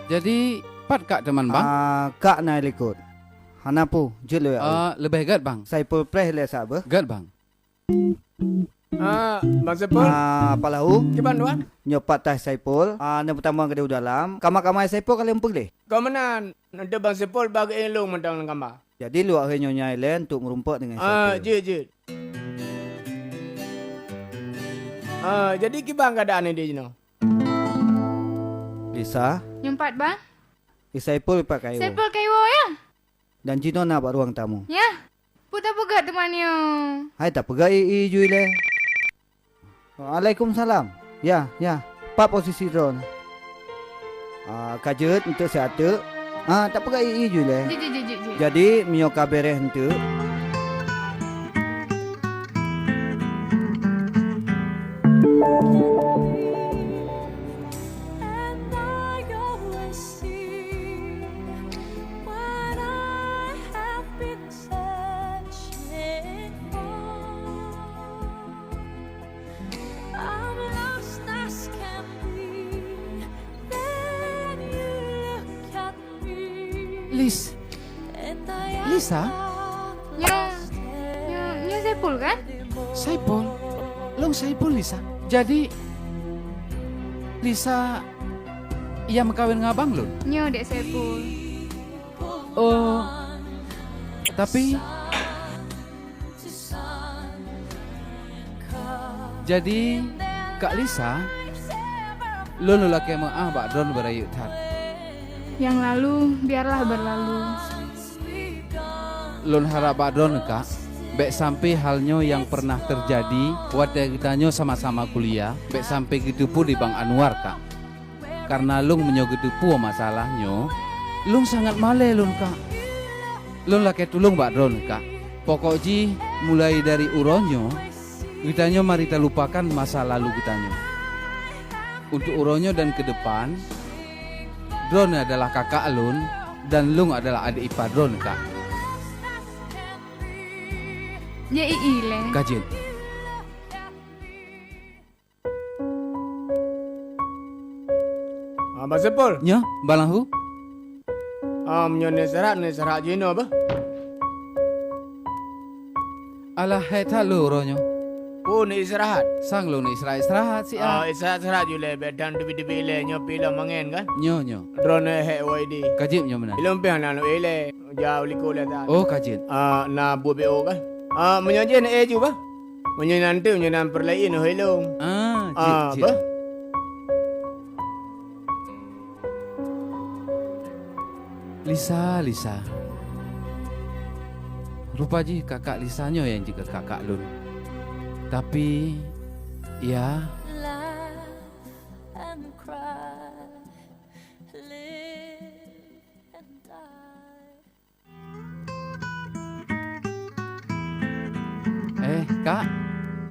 Speaker 12: Jadi pat kak teman bang?
Speaker 3: Kak naik likut. Hanapu jelo ya.
Speaker 12: Lebih gad bang.
Speaker 3: Saipul preh le sabe.
Speaker 12: Gad bang.
Speaker 10: Bang Saipul.
Speaker 3: Palahu.
Speaker 10: Gimana tuan?
Speaker 3: Nyopat tah Saipul. Yang pertama ke dalam. Kamar-kamar Saipul kalau empuk deh.
Speaker 10: Kau menan. Nanti Bang Saipul bagi elong mentang kamar.
Speaker 3: Jadi luak nyonya Island untuk merumpak dengan Saipul.
Speaker 10: Jid. Jadi kibang keadaan dia Jino.
Speaker 3: Lisa.
Speaker 6: Nyempat bang?
Speaker 3: Saipul pak kayu.
Speaker 6: Saipul kayu ya?
Speaker 3: Dan Jino nak buat ruang tamu.
Speaker 6: Ya. Putar pegat temannya.
Speaker 3: Hai tak pegat jui le. Waalaikumsalam. Ya. Pak posisi drone. Kajet untuk siatu. Tak pegat jui le. Jadi mio kabereh untuk.
Speaker 5: Lisa?
Speaker 6: Nya Saipul kan?
Speaker 12: Saipul? Long Saipul Lisa? Jadi Lisa yang kawin ngabang lo?
Speaker 6: Nya dek Saipul.
Speaker 12: Oh. Tapi jadi Kak Lisa lo lelaki emang Bak Don berayu tar.
Speaker 6: Yang lalu biarlah berlalu.
Speaker 12: Lon harap Bak Don Kak Bek sampai halnya yang pernah terjadi waktu kitanya sama-sama kuliah. Bek sampai gitu pun di Bang Anwar Kak. Karena lung menyogitu pun masalahnya, lung sangat male lung Kak. Lung laki tulung Bak Don Kak. Pokoknya mulai dari uronyo, kitanya mari kita lupakan masa lalu kitanya. Untuk uronyo dan ke depan, Don adalah kakak lun dan lung adalah adik ipar Don Kak.
Speaker 6: Ya ile.
Speaker 12: Kajian.
Speaker 10: Bang Saipul.
Speaker 12: Nya, balahu.
Speaker 10: Menyo nesarat Jino apa?
Speaker 12: Alah heta lu ronyo.
Speaker 10: Ni istirahat.
Speaker 12: Sang lu ni istirahat si
Speaker 10: Istirahat jule bedan debi le nyo pila mangen kan?
Speaker 12: Nyo.
Speaker 10: Drone he YD.
Speaker 12: Kajim nyo mana?
Speaker 10: Ilom pian nanu ile jauh liko le ta.
Speaker 12: Oh kajin.
Speaker 10: Na BO kan? Menyoje na eju ba? Menyenantu menyenan perlain no helong.
Speaker 12: Jit.
Speaker 10: Ba?
Speaker 12: Lisa. Rupaji kakak Lisanya yang juga kakak Lun. Tapi ya Kak,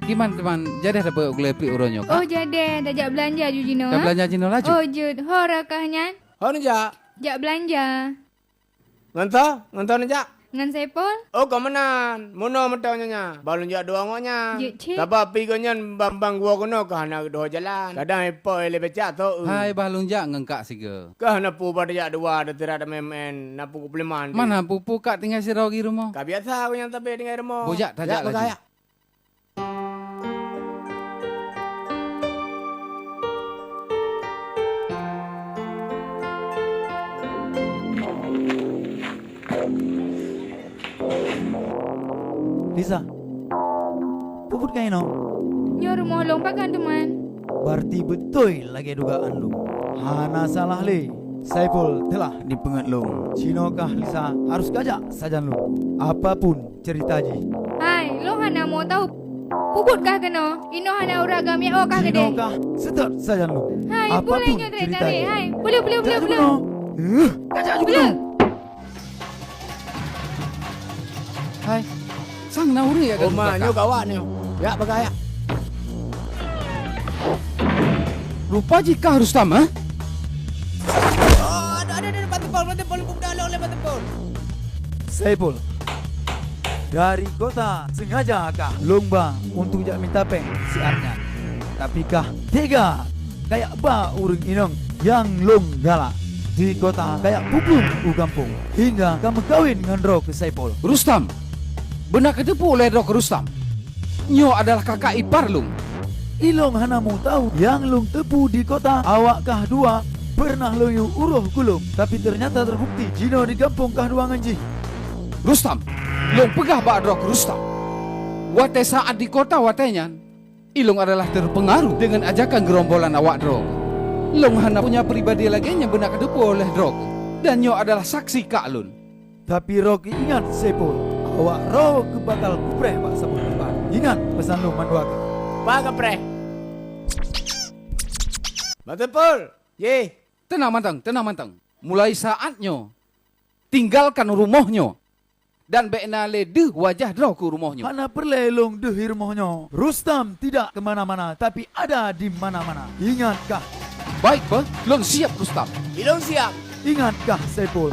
Speaker 12: gimana teman? Jadi ada beli uronyo Kak?
Speaker 6: Oh jadi, dah belanja ju Jino.
Speaker 12: Dah belanja Jino laju?
Speaker 6: Oh jud, horakahnya?
Speaker 10: Honja.
Speaker 6: Jak belanja.
Speaker 10: Ngento nejak.
Speaker 6: Ngan Saipul?
Speaker 10: Oh kamenan, mono metaunya. Balun jak dua ngoknya. Tapi pigonyan bambang gua kono kahana dua jalan. Kadang epo ele becak tu.
Speaker 12: Hai balun jak ngengkak siga.
Speaker 10: Kahana pu pada jak dua ada tidak ada memen napu kupleman.
Speaker 12: Mana pupu Kak tinggal si rogi rumah?
Speaker 10: Kak biasa aku yang tapi tinggal rumah.
Speaker 12: Bojak tajak lagi.
Speaker 5: Lisa, puput kain no?
Speaker 6: Nyo rumah lompat kan teman?
Speaker 5: Berarti betul lagi dugaan lu. Hana salah le. Saipul telah dipengat lu. Cino kah Lisa harus gajak saja lu. Apapun cerita ji.
Speaker 6: Hai, lo hana mau tahu puput kah keno? Ino hana uragam ya kah gede?
Speaker 5: Cino kah setor saja lu.
Speaker 6: Hai, boleh nyo cerita ni. Hai, boleh.
Speaker 5: Gajak juga.
Speaker 12: Hai. Sang nauri ya kan?
Speaker 10: Nyo kawan nyo. Ya bagaya.
Speaker 12: Rupa jika harus sama.
Speaker 10: Ada batepol budak oleh batepol.
Speaker 5: Saipul. Dari kota sengaja kah lomba untuk jak minta peng si Arnya. Tapi kah tega kayak ba urang inong yang long galak. di kota kayak puplung u kampung hingga kamu kawin dengan Roh ke Saipul.
Speaker 12: Rustam, benar ketepu oleh Dok Rustam. Nyo adalah kakak ipar Lung.
Speaker 5: Ilong hanamu tahu yang Lung tepu di kota awakkah dua pernah loyu uruh kulung, tapi ternyata terbukti Jino di kampung kah dua nganji.
Speaker 12: Rustam, Lung pegah bak Dok Rustam. Wate saat di kota watenya, Ilung adalah terpengaruh dengan ajakan gerombolan awak Drog. Long hana punya pribadi lagi yang benar kedepu oleh Drog. Dan Nyo adalah saksi Kak Lun.
Speaker 5: Tapi Rocky ingat Saipul, awak Roh ke bakal kupreh bak sabun depan. Ingat pesan lu manduaka.
Speaker 10: Pak kepreh. Betul. Ye.
Speaker 12: Tenang mantang. Mulai saatnya tinggalkan rumahnya dan beknale deh wajah Drog ke rumahnya.
Speaker 5: Hana perlelong deh rumahnya. Rustam tidak kemana-mana, tapi ada di mana-mana. Ingatkah?
Speaker 12: Baik, Pak. Long siap, Rustam.
Speaker 10: Ilong siap.
Speaker 5: Ingatkah, Saipul?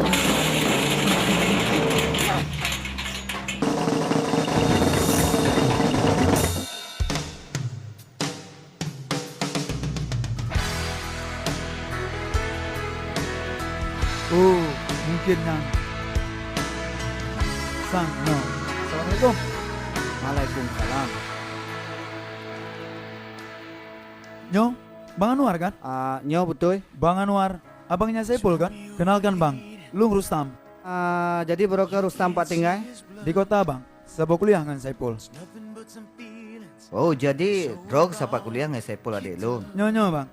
Speaker 5: Oh, mungkin yang sang no. Assalamualaikum.
Speaker 3: Waalaikumsalam.
Speaker 5: Nyo, Bang Anwar kan?
Speaker 3: Nyo betul.
Speaker 5: Bang Anwar, abangnya Saipul kan? Kenalkan Bang, Lung Rustam.
Speaker 3: Jadi broker Rustam Pak Tinggai
Speaker 5: di kota Bang, sabuk kuliah dengan Saipul.
Speaker 3: Oh, jadi Drog sampai kuliah dengan Saipul adik lu.
Speaker 5: Nyo Bang.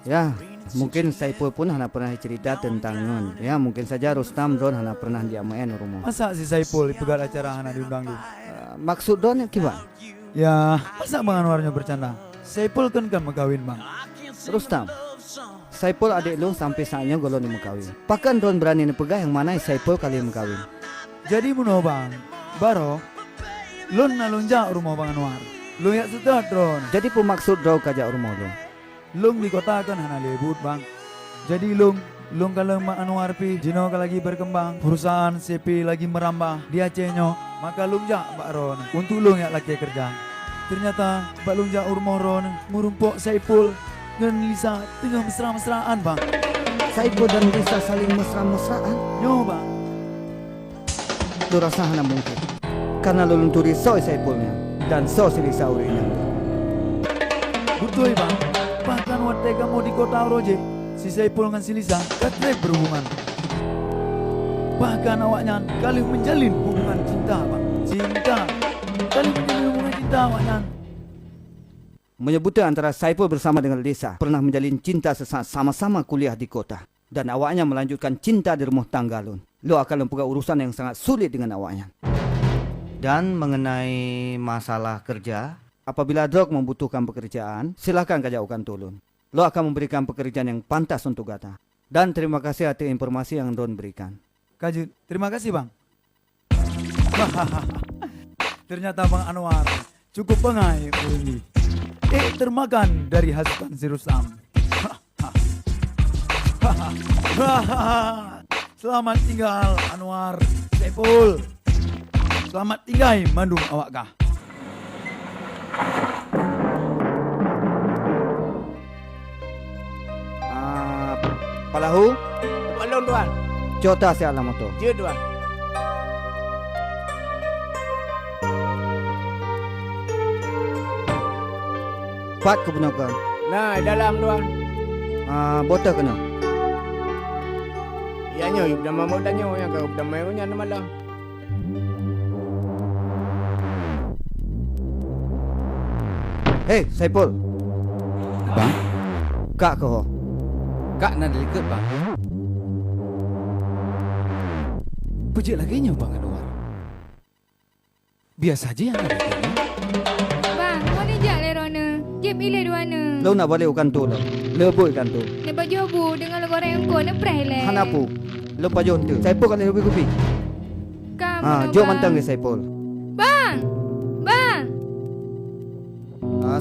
Speaker 3: Ya, mungkin Saipul pun hana pernah cerita tentang nun. Ya, mungkin saja Rustam Don hana pernah diamain rumah.
Speaker 5: Masa si Saipul dipegat acara hana diundang lu?
Speaker 3: Maksud Don gimana?
Speaker 5: Ya, masa Bang Anwarnya bercanda? Saipul kan megawin Bang.
Speaker 3: Rustam, Saipul adik lu sampai saatnya golong ni megawin. Pakan Don berani nepegah yang mana Saipul kali megawin.
Speaker 5: Jadi muno Bang, baro Lun nalunjak rumah Bang Anwar. Lu ya sudah Don.
Speaker 3: Jadi pemaksud Drog kajak rumah lu.
Speaker 5: Lung di kota kan hana lebut Bang. Jadi Lung kalau Mak Anwar pi Jino lagi berkembang, perusahaan CP lagi merambah di Acehnya, maka Lung jak Pak Ron untuk Lung yang lagi kerja. Ternyata Pak Lung jak rumah Ron merumpuk Saipul dan Lisa tengah mesra-mesraan Bang.
Speaker 3: Saipul dan Lisa saling mesra-mesraan?
Speaker 5: Yo Bang.
Speaker 3: Lu rasa hana mungkin karena lu lunturi so Saipulnya dan so si Lisa urinya.
Speaker 5: Betul Bang. Bahkan waktu kamu di kota Roje, si Saipul dengan si Lisa katrek berhubungan. Bahkan awaknya kali menjalin hubungan cinta Bang. Kali menjalin hubungan cinta awaknya.
Speaker 3: Menyebutnya antara Saipul bersama dengan Lisa pernah menjalin cinta sesaat sama-sama kuliah di kota. Dan awaknya melanjutkan cinta di rumah tangga Lun. Lu akan mempunyai urusan yang sangat sulit dengan awaknya. Dan mengenai masalah kerja, apabila Drog membutuhkan pekerjaan, silakan kajaukan Tulun. Lo akan memberikan pekerjaan yang pantas untuk Gata. Dan terima kasih atas informasi yang Don berikan.
Speaker 5: Kajut, terima kasih Bang. Ternyata Bang Anwar cukup pengai ini. Termakan dari hasutan si Rustam. Selamat tinggal Anwar, Saipul. Selamat tinggal Mandung awak kah.
Speaker 3: Palahu?
Speaker 10: Balon tuan.
Speaker 3: Cota si alamat tu.
Speaker 10: Je tuan.
Speaker 3: Pat kebenakan.
Speaker 10: Nah, dalam tuan.
Speaker 3: Botol kena.
Speaker 10: Ya nyo, ibu nama mau tanya yang kau nama punya nama lah.
Speaker 3: Hey, Saipul.
Speaker 12: Bang?
Speaker 3: Kak kau.
Speaker 12: Kak nak dekat Bang. Pejik lagi nyo Bang Anwar. Biasa aja yang ada ni.
Speaker 6: Bang, mana jak le Rona? Jep ile duana.
Speaker 3: Lo nak balik ukan tu lo. Lebut ikan tu.
Speaker 6: Ne baju bu dengan lo goreng engko ne preh le.
Speaker 3: Hanapu. Lo pajon tu. Saipul kan lebih kopi.
Speaker 6: Kamu.
Speaker 3: Jom mantang ke Saipul.
Speaker 6: Bang.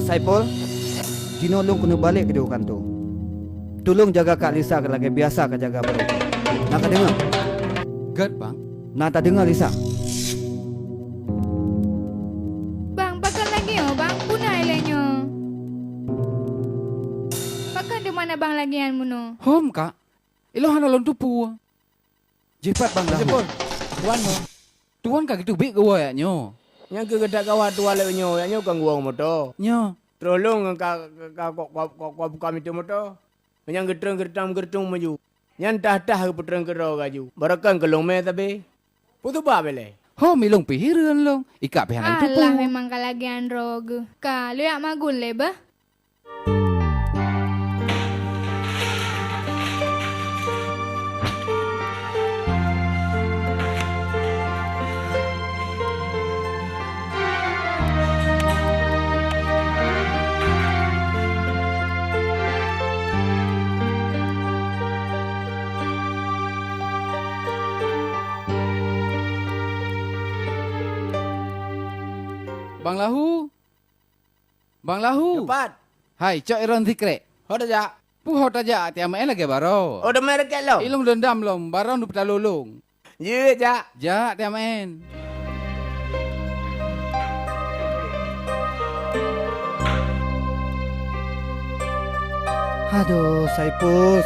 Speaker 3: Saipul. Dino long kena balik ke dia ukan tu. Tolong jaga Kak Lisa lagi biasa Kak jaga baru. Nak tak dengar?
Speaker 12: Gad Bang.
Speaker 3: Nak tak dengar Lisa?
Speaker 6: Bang, pakai lagi oh Bang. Punai le nyo. Pakai di mana Bang lagi an muno?
Speaker 12: Home Kak. Ilo hana lon tupu. Jepat bang lahu.
Speaker 10: Sepul. Tuan mo.
Speaker 12: Tuan kak gitu bik gawa ya nyo.
Speaker 10: Yang ke gedak kawat tua le nyo, ya nyo kan gua moto.
Speaker 12: Nyo.
Speaker 10: Tolong ka kok buka itu moto. Yang gertung maju. Yang tah ke putrang kero gaju. Barakan ke long me tabe. Putu ba bele.
Speaker 12: Ho milong pihiran long. Ika pihanan tupu.
Speaker 6: Alah memang kalagian rog. Ka lu yak magun le ba?
Speaker 12: Bang Lahu. Bang Lahu.
Speaker 10: Cepat.
Speaker 12: Hai, cok iron tikrek.
Speaker 10: Hoda ja.
Speaker 12: Puhot aja tiama lagi baro.
Speaker 10: Oh, dah merek lo.
Speaker 12: Ilung dendam lom, baro nu petalulung.
Speaker 10: Ye ja.
Speaker 12: Ja tiama en.
Speaker 3: Aduh, Saipul.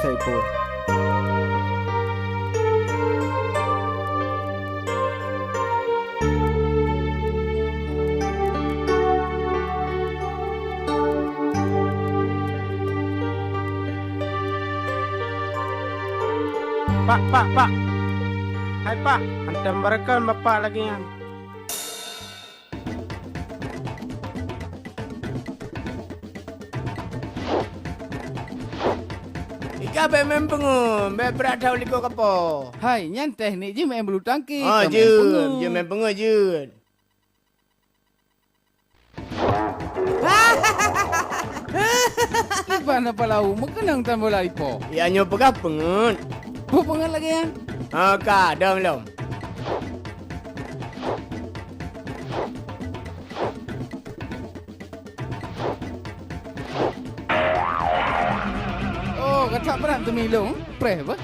Speaker 1: Pak. Hai Pak, hantar barakan bapak lagi yang.
Speaker 10: Ika be mempengun, be beratau liko kapo.
Speaker 12: Hai, nyan teknik je main bulu tangkis.
Speaker 10: Oh, je mempengun je.
Speaker 12: Mana palau, makenang tan bola ipo.
Speaker 10: Ya nyo pegah pengun.
Speaker 12: Ho pengen lagi yan.
Speaker 10: Kadang lom.
Speaker 12: Oh, katak berat tu milong. Preh apa?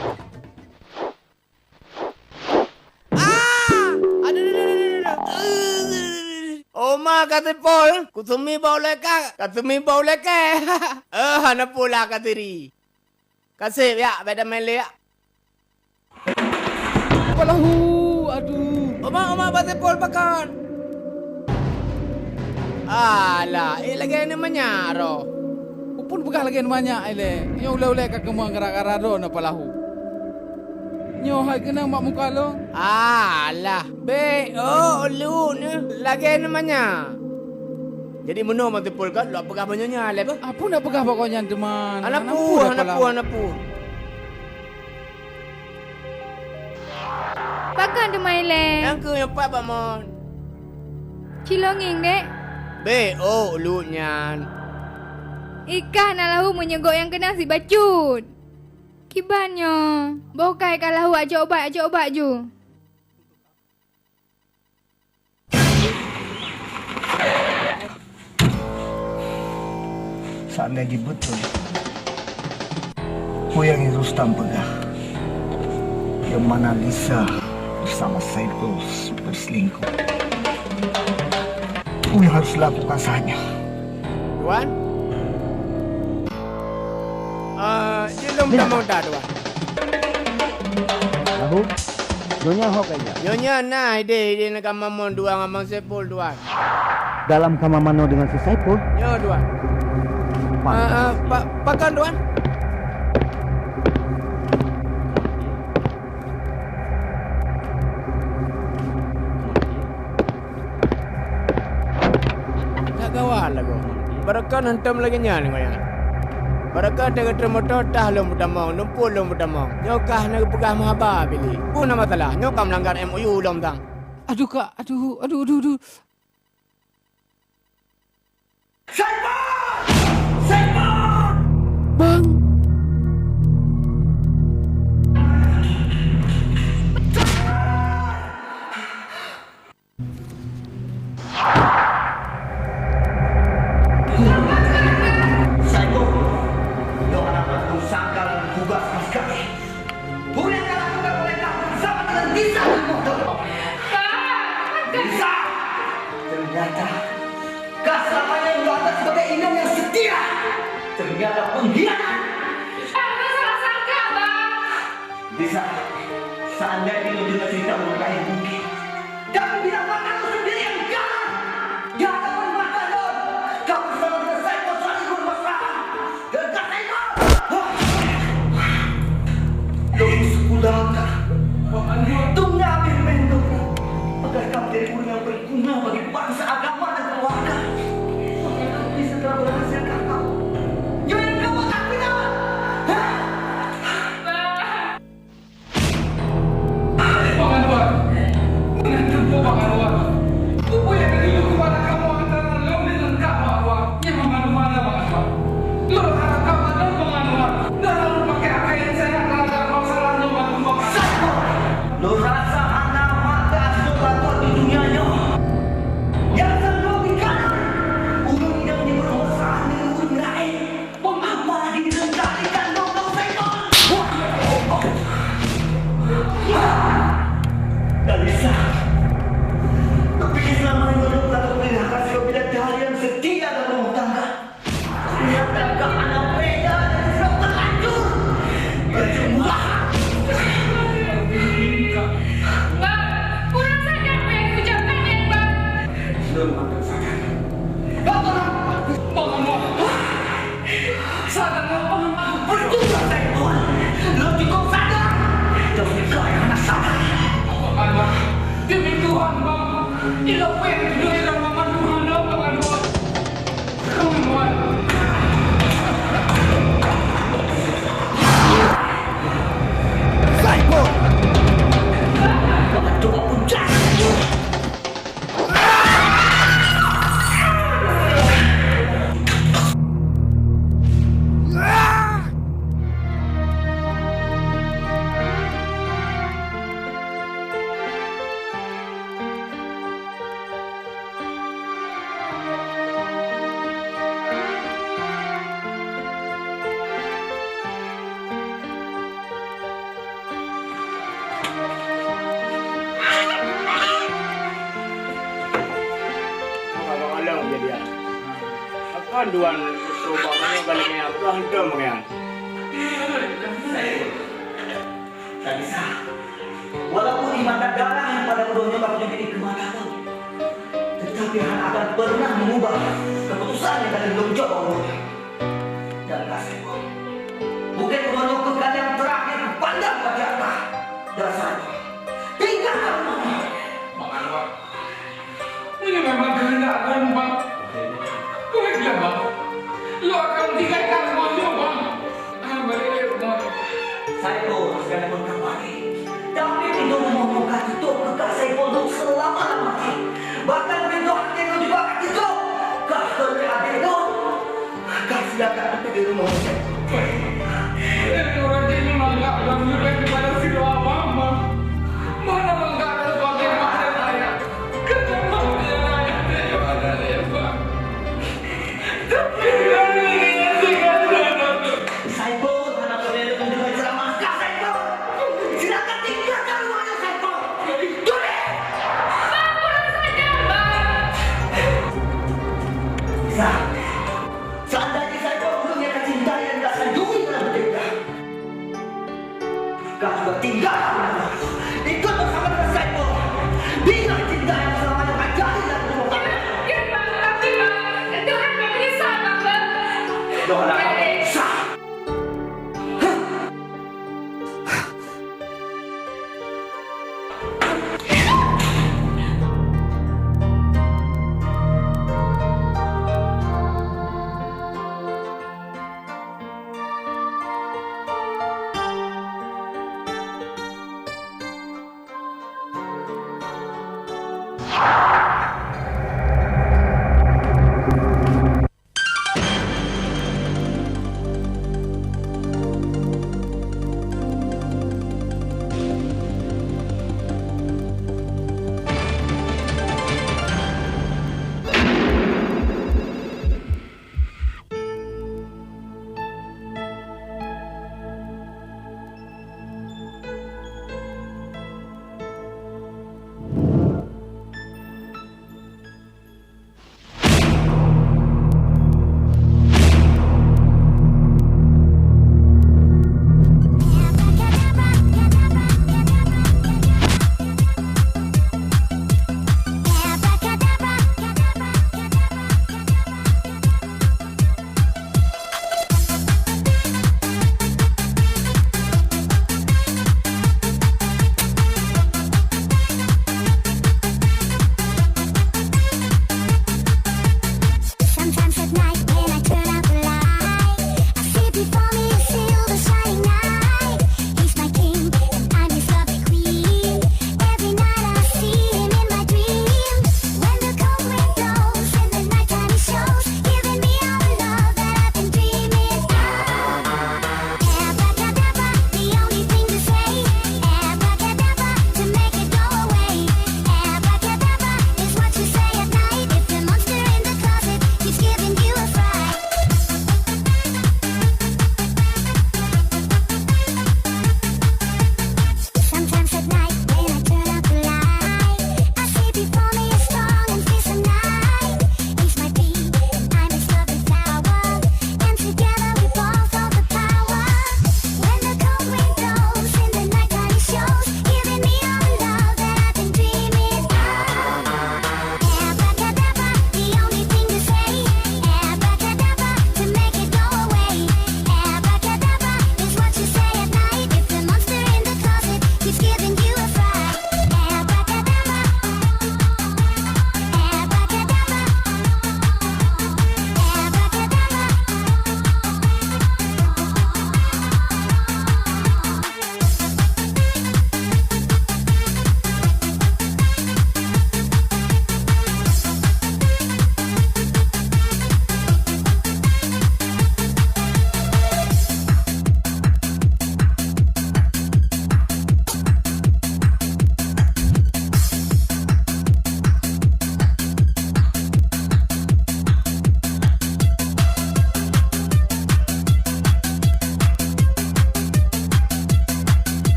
Speaker 10: Oma kata Paul, kutumi bau leka. Hana pula katiri. Kasih ya, beda mele ya.
Speaker 12: Palahu, aduh.
Speaker 10: Oma bate Paul pakan. Alah, lagi ni manyaro.
Speaker 12: Upun pegah lagi banyak ele. Nyo ule-ule ka kemang gara-gara na palahu. Nyo hai kena mak muka lo.
Speaker 10: Alah, lu ni lagi namanya. Jadi meno mati Paul kan, lu pegah banyaknya le ba?
Speaker 12: Apa nak pegah pokoknya teman.
Speaker 10: Anapu.
Speaker 6: Pakan tu main le.
Speaker 10: Yang ke yang pak mon.
Speaker 6: Cilonging dek.
Speaker 10: Lu nyan.
Speaker 6: Ikan lahu menyegok yang kena si bacut. Kibannya. Bokai kalau ajak obat ju.
Speaker 15: Seandainya betul yang Rustam pegah, yang mana Lisa bersama Saiful berselingkuh, yang harus lakukan saja.
Speaker 10: Tuan? Belum dah Tuan.
Speaker 3: Lahu, nyonya hok aja.
Speaker 10: Nyonya nah ide nak mamon dua ngamang Saiful Tuan.
Speaker 3: Dalam kamamano dengan si Saiful?
Speaker 10: Yo Tuan. Pakan Tuan. Tak gawal lagu. Barakan hantam lagi nyan ngoyan. Barakan dengan termotor tah lom butamong, numpul lom butamong. Nyokah nak pegah mahaba pilih. Pun nama telah. Nyokah melanggar MOU lom tang.
Speaker 12: Aduh kak, aduh. Bang.
Speaker 15: Ternyata kau selamanya yang berlaku sebagai induk yang setia. Ternyata pengkhianat.
Speaker 6: Aku salah sangka, Bang.
Speaker 15: Bisa, seandainya lu juga cerita mengenai mungkin. Tapi bila mata lu sendiri yang gagal, jangan mata lu. Kamu selalu selesai masalah itu masalah. Dan kata itu, lu sekolah tak? Tunggu ambil mentok. Agar kamu jadi guru yang berguna bagi bangsa, agama dan keluarga. Maka kamu bisa telah berhasilkan kamu. Jangan kamu tak pindah.
Speaker 16: Bang Anwar, menantu Bang Anwar. Apa yang dulu kepada kamu antara lo dengan Kak Anwar? Yang mana Bang Anwar? Lo harap Kak Anwar Bang Anwar. Dan lalu pakai pakaian saya antara masalahnya Bang Anwar.
Speaker 15: Lo rasa anak mata sesuatu di dunianya? Yang selalu dikatakan urung yang diberhosaan dengan urung lain. Apalagi dilengkapikan dokter setan. Tak bisa. Tapi selama ini belum tak terlihat bila kalian setia dalam rumah tangga. Ternyata kau anak beda dan sudah terlanjur. Percuma.
Speaker 16: Bang, kurang sadar apa yang ucapkan ya Bang?
Speaker 15: Belum ada sadar.
Speaker 16: Bang Anwar. Sadar Bang Anwar.
Speaker 15: Percuma setan. Lo cukup sadar. Tapi kau yang anak sadar.
Speaker 16: Bang Anwar, demi Tuhan Bang. Ila pen dulu yang Bang Anwar, Bang Anwar. Bang Anwar.
Speaker 15: Psycho! Coba puncak!
Speaker 7: Abang jadi ya. Akan duan perubahannya baliknya aku hantam kan.
Speaker 15: Tak bisa. Walaupun di mata darah yang pada keduanya bakal jadi kemataan, tetapi Han akan pernah mengubah keputusannya dari belum jauh Allah. Dan kasih. Bukan menolong kekal yang terakhir pandang wajah Allah. Dasar